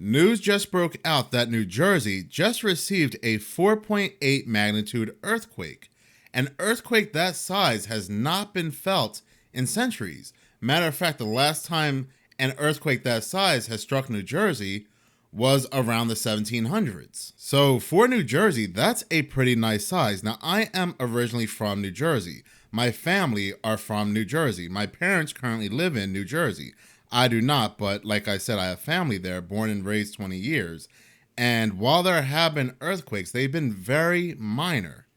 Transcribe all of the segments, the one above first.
News just broke out that New Jersey just received a 4.8 magnitude earthquake. An earthquake that size has not been felt in centuries. Matter of fact, the last time an earthquake that size has struck New Jersey was around the 1700s. So for New Jersey, that's a pretty nice size. Now, I am originally from New Jersey. My family are from New Jersey. My parents currently live in New Jersey. I do not, but like I said, I have family there, born and raised 20 years. And while there have been earthquakes, they've been very minor.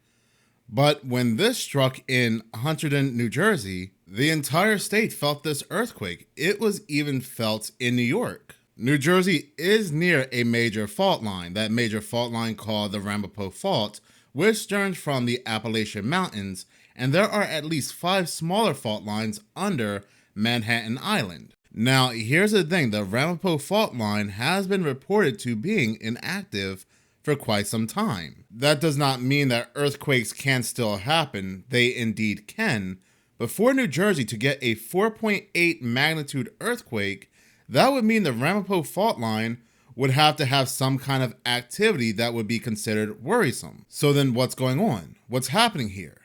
But when this struck in Hunterdon, New Jersey, the entire state felt this earthquake. It was even felt in New York. New Jersey is near a major fault line, that major fault line called the Ramapo Fault, which stems from the Appalachian Mountains, and there are at least 5 smaller fault lines under Manhattan Island. Now, here's the thing, the Ramapo Fault line has been reported to being inactive for quite some time. That does not mean that earthquakes can still happen. They indeed can. But for New Jersey to get a 4.8 magnitude earthquake, that would mean the Ramapo Fault line would have to have some kind of activity that would be considered worrisome. So then what's going on? What's happening here?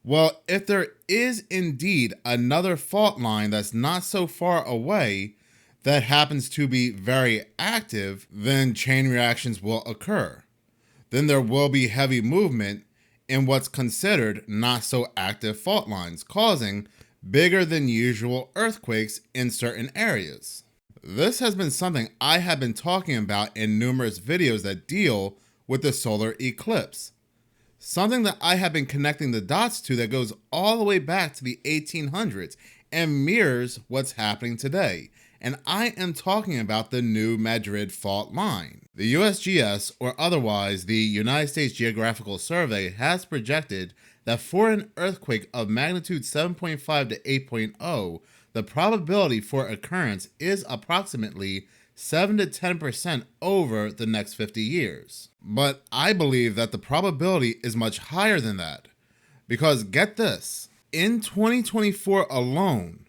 Well, if there is indeed another fault line that's not so far away that happens to be very active, then chain reactions will occur. Then there will be heavy movement in what's considered not so active fault lines, causing bigger than usual earthquakes in certain areas. This has been something I have been talking about in numerous videos that deal with the solar eclipse. Something that I have been connecting the dots to that goes all the way back to the 1800s and mirrors what's happening today. And I am talking about the new Madrid Fault line. The USGS, or otherwise the United States Geological Survey, has projected that for an earthquake of magnitude 7.5 to 8.0, the probability for occurrence is approximately 7 to 10% over the next 50 years. But I believe that the probability is much higher than that. Because get this, in 2024 alone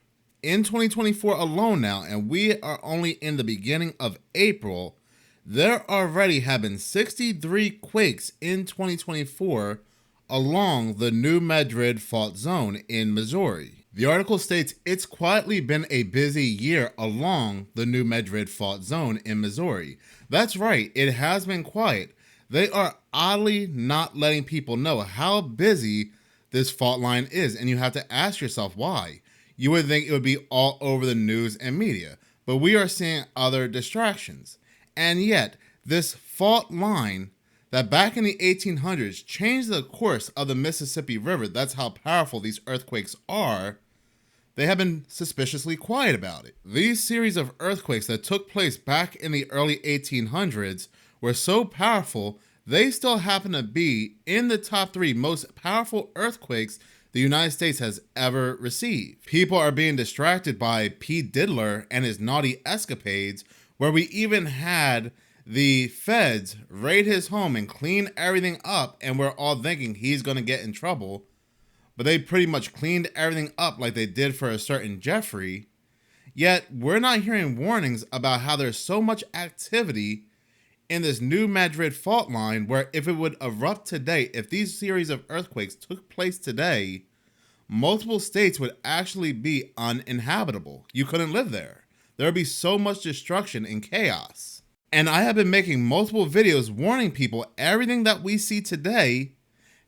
now, and we are only in the beginning of April, there already have been 63 quakes in 2024 along the new Madrid Fault zone in Missouri. The article states it's quietly been a busy year along the new Madrid Fault zone in Missouri. That's right, it has been quiet. They are oddly not letting people know how busy this fault line is, and you have to ask yourself why. You would think it would be all over the news and media, but we are seeing other distractions. And yet, this fault line that back in the 1800s changed the course of the Mississippi River, that's how powerful these earthquakes are, they have been suspiciously quiet about it. These series of earthquakes that took place back in the early 1800s were so powerful, they still happen to be in the top 3 most powerful earthquakes the United States has ever received. People are being distracted by Pete Diddler and his naughty escapades, where we even had the feds raid his home and clean everything up, and we're all thinking he's going to get in trouble. But they pretty much cleaned everything up like they did for a certain Jeffrey. Yet we're not hearing warnings about how there's so much activity in this new Madrid Fault line, where if it would erupt today, if these series of earthquakes took place today, multiple states would actually be uninhabitable. You couldn't live there. There would be so much destruction and chaos. And I have been making multiple videos warning people everything that we see today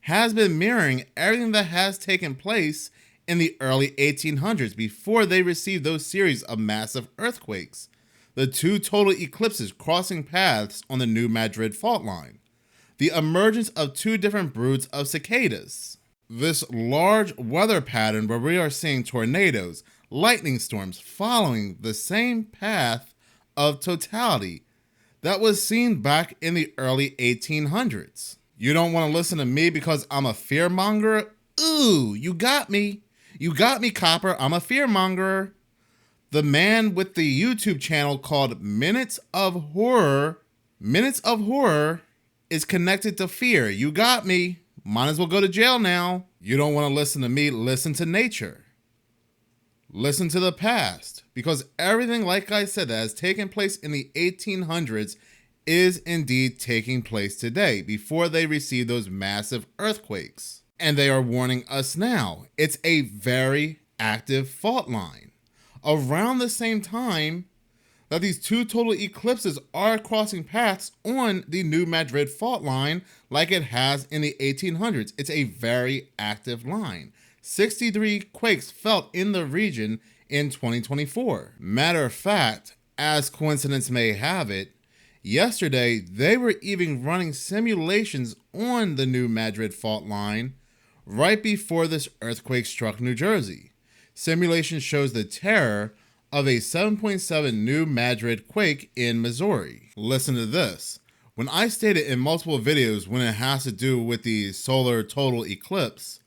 has been mirroring everything that has taken place in the early 1800s before they received those series of massive earthquakes. The 2 total eclipses crossing paths on the new Madrid Fault line. The emergence of 2 different broods of cicadas. This large weather pattern where we are seeing tornadoes, lightning storms following the same path of totality that was seen back in the early 1800s. You don't want to listen to me because I'm a fearmonger? Ooh, you got me. You got me, Copper. I'm a fearmonger. The man with the YouTube channel called Minutes of Horror is connected to fear. You got me. Might as well go to jail now. You don't want to listen to me, listen to nature. Listen to the past, because everything, like I said, that has taken place in the 1800s is indeed taking place today before they received those massive earthquakes. And they are warning us now. It's a very active fault line. Around the same time that these two total eclipses are crossing paths on the new Madrid Fault line like it has in the 1800s. It's a very active line. 63 quakes felt in the region in 2024. Matter of fact, as coincidence may have it, yesterday they were even running simulations on the new Madrid Fault line right before this earthquake struck New Jersey. Simulation shows the terror of a 7.7 new Madrid quake in Missouri. Listen to this. When I stated in multiple videos when it has to do with the solar total eclipse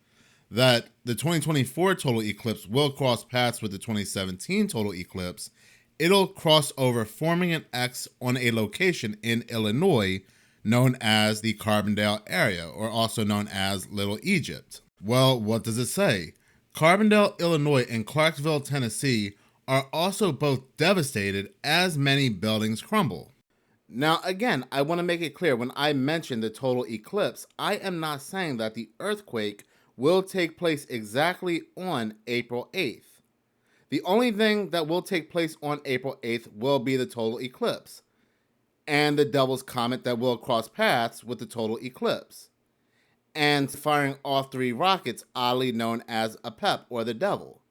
that the 2024 total eclipse will cross paths with the 2017 total eclipse, it'll cross over, forming an X on a location in Illinois known as the Carbondale area, or also known as Little Egypt. Well, what does it say? Carbondale, Illinois and Clarksville, Tennessee are also both devastated as many buildings crumble. Now, again, I want to make it clear when I mention the total eclipse, I am not saying that the earthquake will take place exactly on April 8th. The only thing that will take place on April 8th will be the total eclipse and the Devil's Comet that will cross paths with the total eclipse, and firing all three rockets, oddly known as a PEP or the Devil.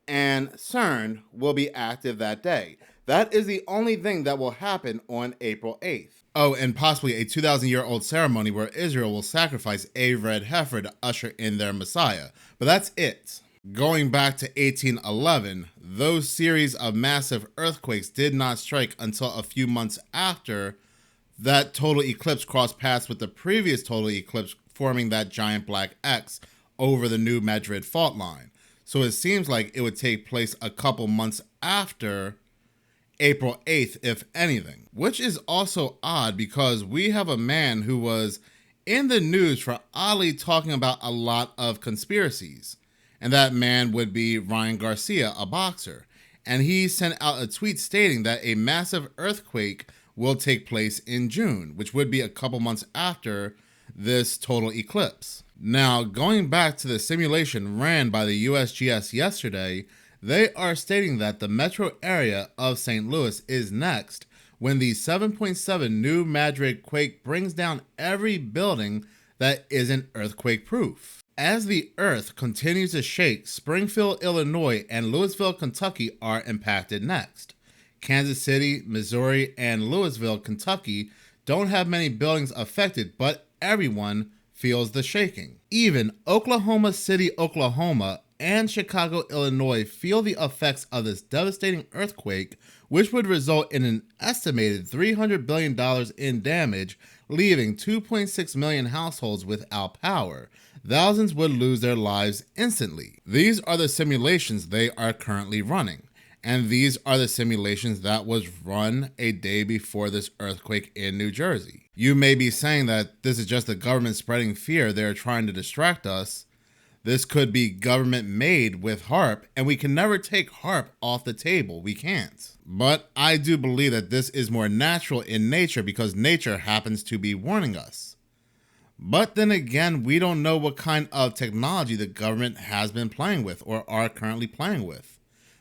And CERN will be active that day. That is the only thing that will happen on April 8th. Oh, and possibly a 2,000-year-old ceremony where Israel will sacrifice a red heifer to usher in their Messiah. But that's it. Going back to 1811, those series of massive earthquakes did not strike until a few months after that total eclipse crossed paths with the previous total eclipse, forming that giant black X over the new Madrid Fault line. So it seems like it would take place a couple months after April 8th, if anything. Which is also odd because we have a man who was in the news for oddly talking about a lot of conspiracies. And that man would be Ryan Garcia, a boxer. And he sent out a tweet stating that a massive earthquake will take place in June, which would be a couple months after this total eclipse. Now, going back to the simulation ran by the USGS yesterday, they are stating that the metro area of St. Louis is next when the 7.7 new Madrid quake brings down every building that isn't earthquake proof. As the earth continues to shake, Springfield, Illinois and Louisville, Kentucky are impacted next. Kansas City, Missouri and Louisville, Kentucky don't have many buildings affected, but everyone feels the shaking. Even Oklahoma City, Oklahoma, and Chicago, Illinois feel the effects of this devastating earthquake, which would result in an estimated $300 billion in damage, leaving 2.6 million households without power. Thousands would lose their lives instantly. These are the simulations they are currently running. And these are the simulations that was run a day before this earthquake in New Jersey. You may be saying that this is just the government spreading fear. They're trying to distract us. This could be government made with HAARP, and we can never take HAARP off the table. We can't. But I do believe that this is more natural in nature because nature happens to be warning us. But then again, we don't know what kind of technology the government has been playing with or are currently playing with.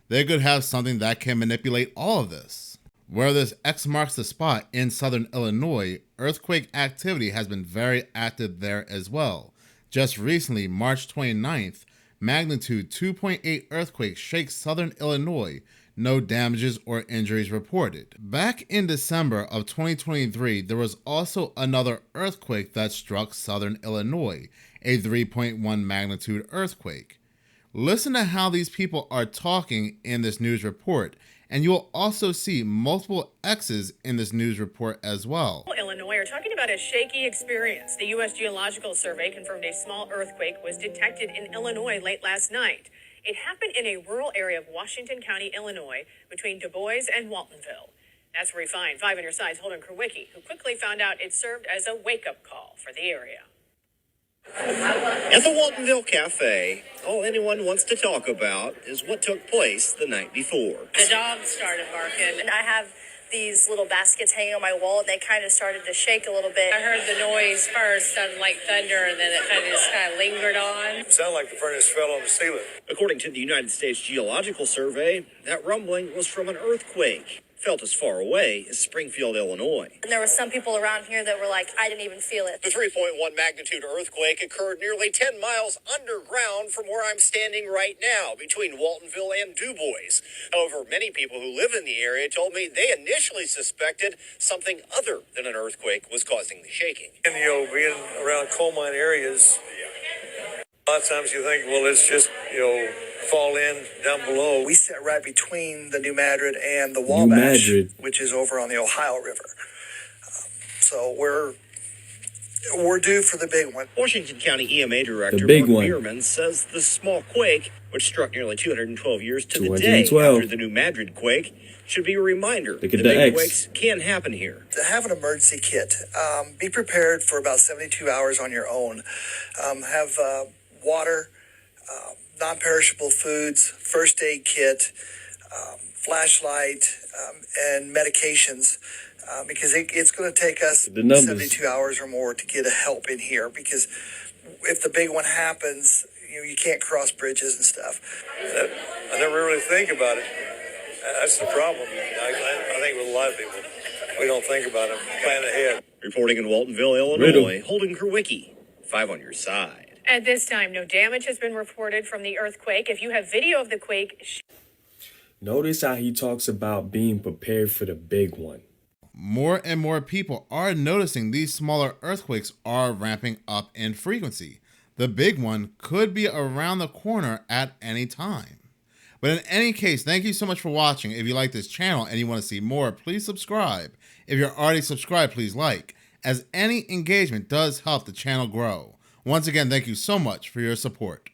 They could have something that can manipulate all of this. Where this X marks the spot in southern Illinois, earthquake activity has been very active there as well. Just recently, March 29th, magnitude 2.8 earthquake shakes southern Illinois. No damages or injuries reported. Back in December of 2023, there was also another earthquake that struck southern Illinois, a 3.1 magnitude earthquake. Listen to how these people are talking in this news report, and you'll also see multiple X's in this news report as well. Illinois are talking about a shaky experience. The U.S. Geological Survey confirmed a small earthquake was detected in Illinois late last night. It happened in a rural area of Washington County, Illinois, between Du Bois and Waltonville. That's where we find 5 on your side's Holden Kerwicki, who quickly found out it served as a wake-up call for the area. At the Waltonville Cafe, all anyone wants to talk about is what took place the night before. The dogs started barking, and I have these little baskets hanging on my wall, and they kind of started to shake a little bit. I heard the noise first, sounded like thunder, and then it kind of lingered on. It sounded like the furnace fell on the ceiling. According to the United States Geological Survey, that rumbling was from an earthquake, felt as far away as Springfield, Illinois. And there were some people around here that were like, I didn't even feel it. The 3.1 magnitude earthquake occurred nearly 10 miles underground from where I'm standing right now, between Waltonville and DuBois. However, many people who live in the area told me they initially suspected something other than an earthquake was causing the shaking. And, being around coal mine areas, a lot of times you think, well, it's just, fall in down below. We sit right between the New Madrid and the Wabash, which is over on the Ohio River. So we're due for the big one. Washington County EMA Director Mark Bierman says the small quake, which struck nearly 212 years to the day after the New Madrid quake, should be a reminder that big quakes can happen here. To have an emergency kit, be prepared for about 72 hours on your own. Have water, non-perishable foods, first aid kit, flashlight, and medications, because it's going to take us 72 hours or more to get help in here, because if the big one happens, you can't cross bridges and stuff. I never really think about it. That's the problem. I think with a lot of people, we don't think about it. Plan ahead. Reporting in Waltonville, Illinois, Holden Kerwicki, 5 on your side. At this time, no damage has been reported from the earthquake. If you have video of the quake... Notice how he talks about being prepared for the big one. More and more people are noticing these smaller earthquakes are ramping up in frequency. The big one could be around the corner at any time. But in any case, thank you so much for watching. If you like this channel and you want to see more, please subscribe. If you're already subscribed, please like, as any engagement does help the channel grow. Once again, thank you so much for your support.